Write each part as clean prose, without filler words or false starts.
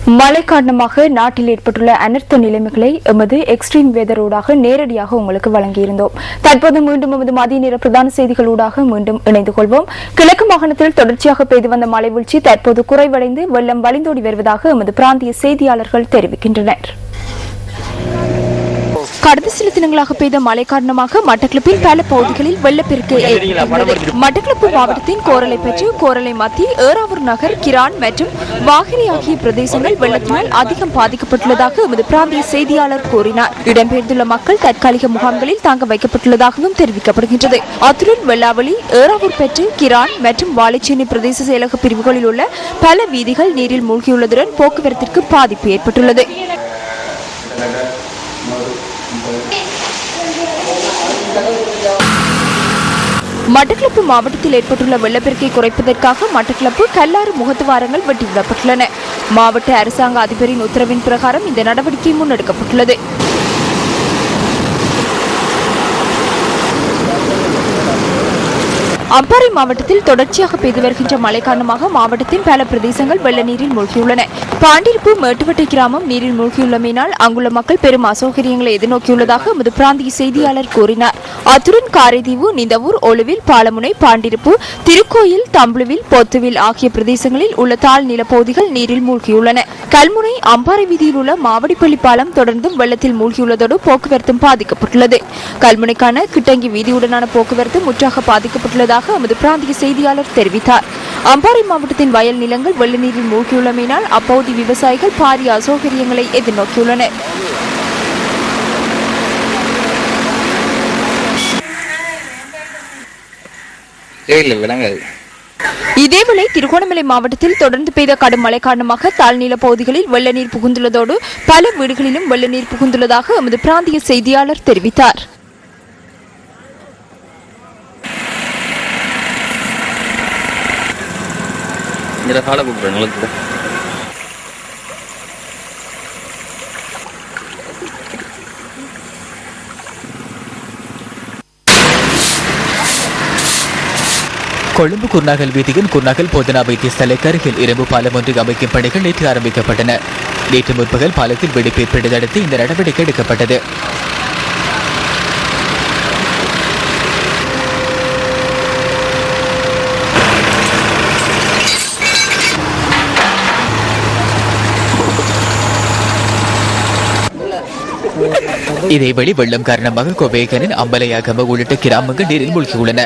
மழை காரணமாக நாட்டில் ஏற்பட்டுள்ள அனர்த்த நிலைமைகளை எமது எக்ஸ்ட்ரீம் வெதரோடாக நேரடியாக உங்களுக்கு வழங்கியிருந்தோம். தற்போது மீண்டும் எமது மதிய நேர பிரதான செய்திகளூடாக மீண்டும் இணைந்து கொள்வோம். கிழக்கு மாகாணத்தில் தொடர்ச்சியாக பெய்து வந்த மழை வீழ்ச்சி தற்போது குறைவடைந்து வெள்ளம் வழிந்தோடி வருவதாக எமது பிராந்திய செய்தியாளர்கள் தெரிவிக்கின்றனர். கடந்த சில தினங்களாக பெய்த மழை காரணமாக மட்டக்களப்பில் பல பகுதிகளில் வெள்ளப்பெருக்கு ஏற்பட்டுள்ளது. மட்டக்களப்பு மாவட்டத்தின் கோரளை பெற்று கோரளை மத்திய ஏறாவூர் நகர், கிரான் மற்றும் வாகிரி ஆகிய பிரதேசங்கள் வெள்ளத்தினால் அதிகம் பாதிக்கப்பட்டுள்ளதாக எமது பிராந்திய செய்தியாளர் கூறினார். இடம்பெயர்ந்துள்ள மக்கள் தற்காலிக முகாம்களில் தங்க வைக்கப்பட்டுள்ளதாகவும் தெரிவிக்கப்படுகின்றது. அத்துடன் வெள்ளாவளி, ஏறாவூர் பெற்று, கிரான் மற்றும் வாழைச்சேனை பிரதேச செயலக பிரிவுகளில் உள்ள பல வீதிகள் நீரில் மூழ்கியுள்ளதுடன் போக்குவரத்திற்கு பாதிப்பு ஏற்பட்டுள்ளது. மட்டக்களப்பு மாவட்டத்தில் ஏற்பட்டுள்ள வெள்ளப்பெருக்கை குறைப்பதற்காக மட்டக்களப்பு கல்லாறு முகத்துவாரங்கள் வெட்டிவிடப்பட்டுள்ளன. மாவட்ட அரசாங்க அதிபரின் உத்தரவின் பிரகாரம் இந்த நடவடிக்கை முன்னெடுக்கப்பட்டுள்ளது. அம்பாறை மாவட்டத்தில் தொடர்ச்சியாக பெய்து வருகின்ற மழை காரணமாக மாவட்டத்தின் பல பிரதேசங்கள் வெள்ள நீரில் மூழ்கியுள்ளன. பாண்டிருப்பு மேட்டுவட்டை கிராமம் நீரில் மூழ்கியுள்ளமையினால் அங்குள்ள மக்கள் பெரும் அசௌகரியங்களை எதிர்நோக்கியுள்ளதாக எமது பிராந்திய செய்தியாளர் கூறினார். அத்துடன் காரைதீவு, நிந்தவூர், ஒழுவில், பாலமுனை, பாண்டிருப்பு, திருக்கோயில், தம்புளுவில், பொத்துவில் ஆகிய பிரதேசங்களில் உள்ள தாழ் நிலப்பகுதிகள் நீரில் மூழ்கியுள்ளன. கல்முனை அம்பாறை வீதியில் உள்ள மாவடிப்பள்ளி பாலம் தொடர்ந்தும் வெள்ளத்தில் மூழ்கியுள்ளதோடு போக்குவரத்தும் பாதிக்கப்பட்டுள்ளது. கல்முனைக்கான கிட்டங்கி வீதியுடனான போக்குவரத்து முற்றாக பாதிக்கப்பட்டுள்ளதாக எமது பிராந்திய செய்தியாளர் தெரிவித்தார். அம்பாறை மாவட்டத்தின் வயல் நிலங்கள் வெள்ள நீரில் மூழ்கியுள்ளமையினால் அப்பகுதி விவசாயிகள் பாரிய அசௌகரியங்களை எதிர்நோக்கியுள்ளனர். இதேவேளை திருகோணமலை மாவட்டத்தில் தொடர்ந்து பெய்த கடும் மழை காரணமாக தாழ்நில பகுதிகளில் வெள்ள நீர் புகுந்துள்ளதோடு பல வீடுகளிலும் வெள்ள நீர் புகுந்துள்ளதாக எமது பிராந்திய செய்தியாளர் தெரிவித்தார். கொழும்பு குர்நாகல் வீதியின் குர்நாகல் போதனா வைத்தியசாலைக்கு அருகில் இரும்பு பாலம் ஒன்று அமைக்கும் பணிகள் நேற்று ஆரம்பிக்கப்பட்டன. நேற்று முற்பகல் பாலத்தில் வெடிப்பு ஏற்பட்டதை அடுத்து இந்த நடவடிக்கை எடுக்கப்பட்டது. இதேவேளை வெள்ளம் காரணமாக கோவேகனின் அம்பலையாகம உள்ளிட்ட கிராமங்கள் நீரில் மூழ்கியுள்ளன.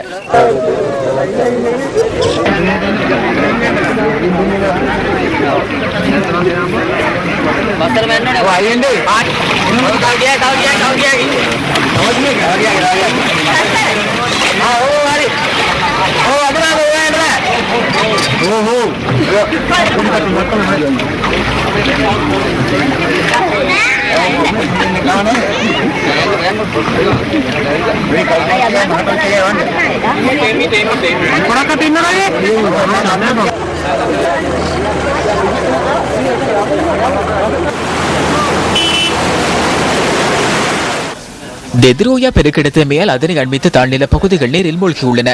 தெத்ரோயா பெருக்கெடுத்தமையால் அதனை அண்மித்த தாழ்நில பகுதிகள் நீரில் மூழ்கியுள்ளன.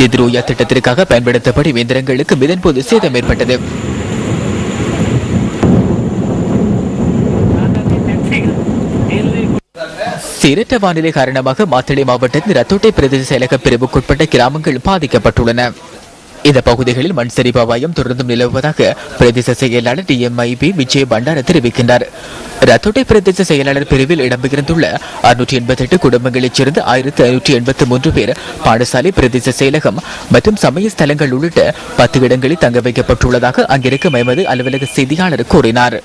தெத்ரோயா திட்டத்திற்காக பயன்படுத்தப்படும் இயந்திரங்களுக்கு இதன்போது சேதம் ஏற்பட்டது. சீரற்ற வானிலை காரணமாக மாத்தளை மாவட்டத்தின் ரத்தோட்டை பிரதேச செயலக பிரிவுக்குட்பட்ட கிராமங்கள் பாதிக்கப்பட்டுள்ளன. இந்த பகுதிகளில் மண் சரிவு அபாயம் தொடர்ந்தும் நிலவுவதாக பிரதேச செயலாளர் DMIB விஜய பண்டார தெரிவிக்கின்றார். ரத்தோட்டை பிரதேச செயலாளர் பிரிவில் இடம்பெயர்ந்துள்ள 688 குடும்பங்களைச் சேர்ந்த 1583 பேர் பாடசாலை, பிரதேச செயலகம் மற்றும் சமய ஸ்தலங்கள் உள்ளிட்ட 10 இடங்களில் தங்க வைக்கப்பட்டுள்ளதாக அங்கிருக்கும் எமது அலுவலக செய்தியாளர் கூறினார்.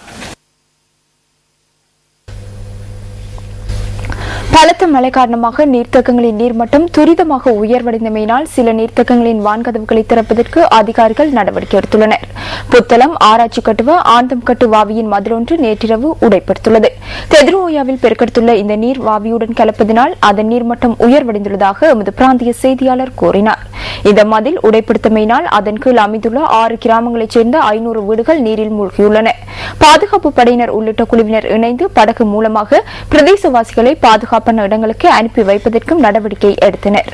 பலத்த மழை காரணமாக நீர்த்தேக்கங்களின் நீர்மட்டம் துரிதமாக உயர்வடைந்தமையினால் சில நீர்த்தேக்கங்களின் வான்கதவுகளை திறப்பதற்கு அதிகாரிகள் நடவடிக்கை எடுத்துள்ளனர். புத்தளம் ஆராய்ச்சி கட்டுவ ஆந்தம்கட்டு வாவியின் மதிலொன்று நேற்றிரவு உடைப்படுத்துள்ளது. தெத்ரோயாவில் பெருக்கெடுத்துள்ள இந்த நீர் வாவியுடன் கலப்பதினால் அதன் நீர்மட்டம் உயர்வடைந்துள்ளதாக எமது பிராந்திய செய்தியாளர் கூறினார். இந்த மதில் உடைப்படுத்தமையினால் அதன் கீழ் அமைந்துள்ள 6 கிராமங்களைச் சேர்ந்த 500 வீடுகள் நீரில் மூழ்கியுள்ளன. பாதுகாப்பு படையினர் உள்ளிட்ட குழுவினர் இணைந்து படகு மூலமாக பிரதேசவாசிகளை பாதுகாப்பான இடங்களுக்கு அனுப்பி வைப்பதற்கும் நடவடிக்கை எடுத்தனர்.